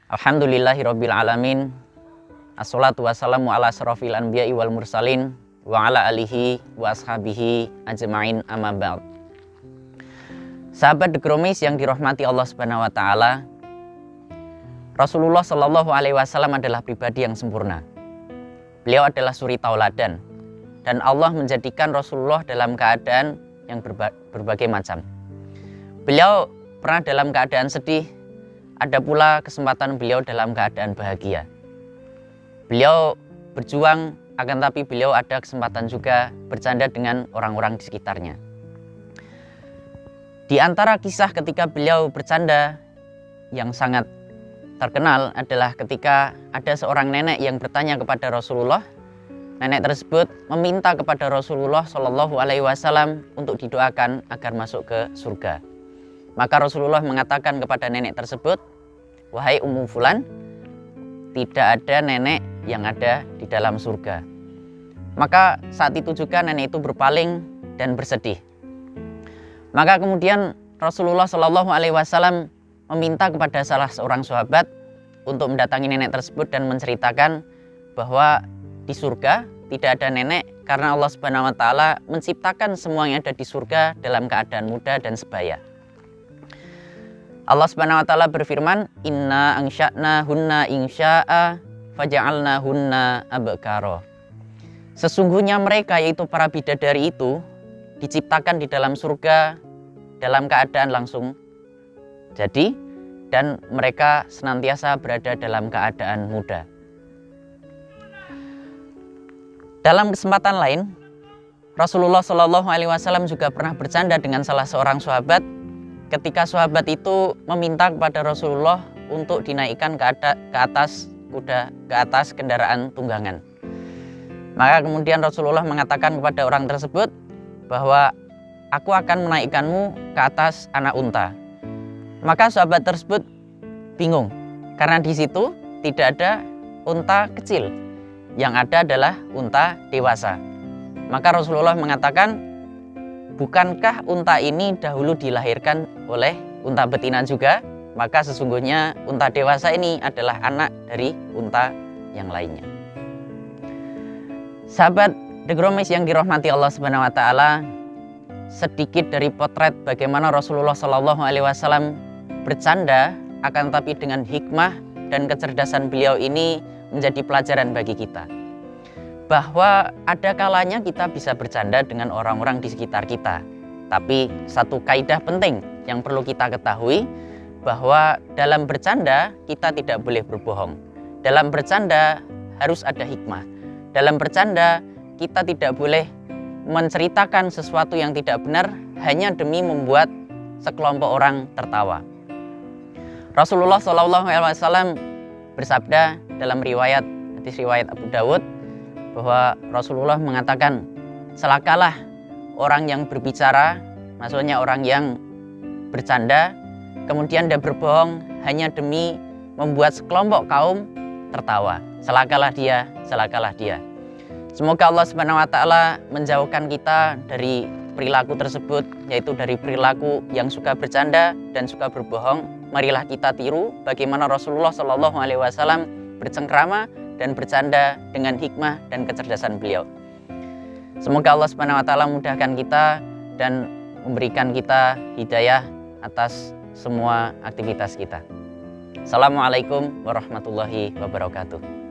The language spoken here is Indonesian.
Alhamdulillahirabbil alamin. Assalatu wassalamu ala asrofil anbiya'i wal mursalin wa ala alihi wa ashabihi ajma'in amma ba'd. Sahabat The Gromis yang dirahmati Allah Subhanahu wa taala, Rasulullah Shallallahu alaihi wasallam adalah pribadi yang sempurna. Beliau adalah suri tauladan dan Allah menjadikan Rasulullah dalam keadaan yang berbagai macam. Beliau pernah dalam keadaan sedih, ada pula kesempatan beliau dalam keadaan bahagia. Beliau berjuang, akan tapi beliau ada kesempatan juga bercanda dengan orang-orang di sekitarnya. Di antara kisah ketika beliau bercanda yang sangat terkenal adalah ketika ada seorang nenek yang bertanya kepada Rasulullah. Nenek tersebut meminta kepada Rasulullah Shallallahu alaihi wasallam untuk didoakan agar masuk ke surga. Maka Rasulullah mengatakan kepada nenek tersebut, "Wahai Ummu Fulan, tidak ada nenek yang ada di dalam surga." Maka saat itu juga nenek itu berpaling dan bersedih. Maka kemudian Rasulullah Shallallahu alaihi wasallam meminta kepada salah seorang sahabat untuk mendatangi nenek tersebut dan menceritakan bahwa di surga tidak ada nenek karena Allah Subhanahu wa taala menciptakan semua yang ada di surga dalam keadaan muda dan sebaya. Allah Subhanahu wa taala berfirman, "Inna angsya'na hunna insya'a faja'alna hunna abkara." Sesungguhnya mereka, yaitu para bidadari itu, diciptakan di dalam surga dalam keadaan langsung jadi, dan mereka senantiasa berada dalam keadaan muda. Dalam kesempatan lain, Rasulullah Shallallahu alaihi wasallam juga pernah bercanda dengan salah seorang sahabat ketika sahabat itu meminta kepada Rasulullah untuk dinaikkan ke atas kuda, ke atas kendaraan tunggangan. Maka kemudian Rasulullah mengatakan kepada orang tersebut bahwa aku akan menaikkanmu ke atas anak unta. Maka sahabat tersebut bingung karena di situ tidak ada unta kecil, yang ada adalah unta dewasa. Maka Rasulullah mengatakan, bukankah unta ini dahulu dilahirkan oleh unta betina juga? Maka sesungguhnya unta dewasa ini adalah anak dari unta yang lainnya. Sahabat The Gromis yang dirahmati Allah Subhanahu wa taala, sedikit dari potret bagaimana Rasulullah Shallallahu alaihi wasallam bercanda, akan tapi dengan hikmah dan kecerdasan beliau ini menjadi pelajaran bagi kita. Bahwa ada kalanya kita bisa bercanda dengan orang-orang di sekitar kita. Tapi satu kaidah penting yang perlu kita ketahui, bahwa dalam bercanda kita tidak boleh berbohong. Dalam bercanda harus ada hikmah. Dalam bercanda kita tidak boleh menceritakan sesuatu yang tidak benar hanya demi membuat sekelompok orang tertawa. Rasulullah Shallallahu alaihi wasallam bersabda dalam hadis riwayat Abu Dawud bahwa Rasulullah mengatakan, celakalah orang yang berbicara, maksudnya orang yang bercanda, kemudian dia berbohong hanya demi membuat sekelompok kaum tertawa. Celakalah dia, celakalah dia. Semoga Allah Subhanahu wa taala menjauhkan kita dari perilaku tersebut, yaitu dari perilaku yang suka bercanda dan suka berbohong. Marilah kita tiru bagaimana Rasulullah Shallallahu alaihi wasallam bercengkrama dan bercanda dengan hikmah dan kecerdasan beliau. Semoga Allah Subhanahu wa taala memudahkan kita dan memberikan kita hidayah atas semua aktivitas kita. Assalamualaikum warahmatullahi wabarakatuh.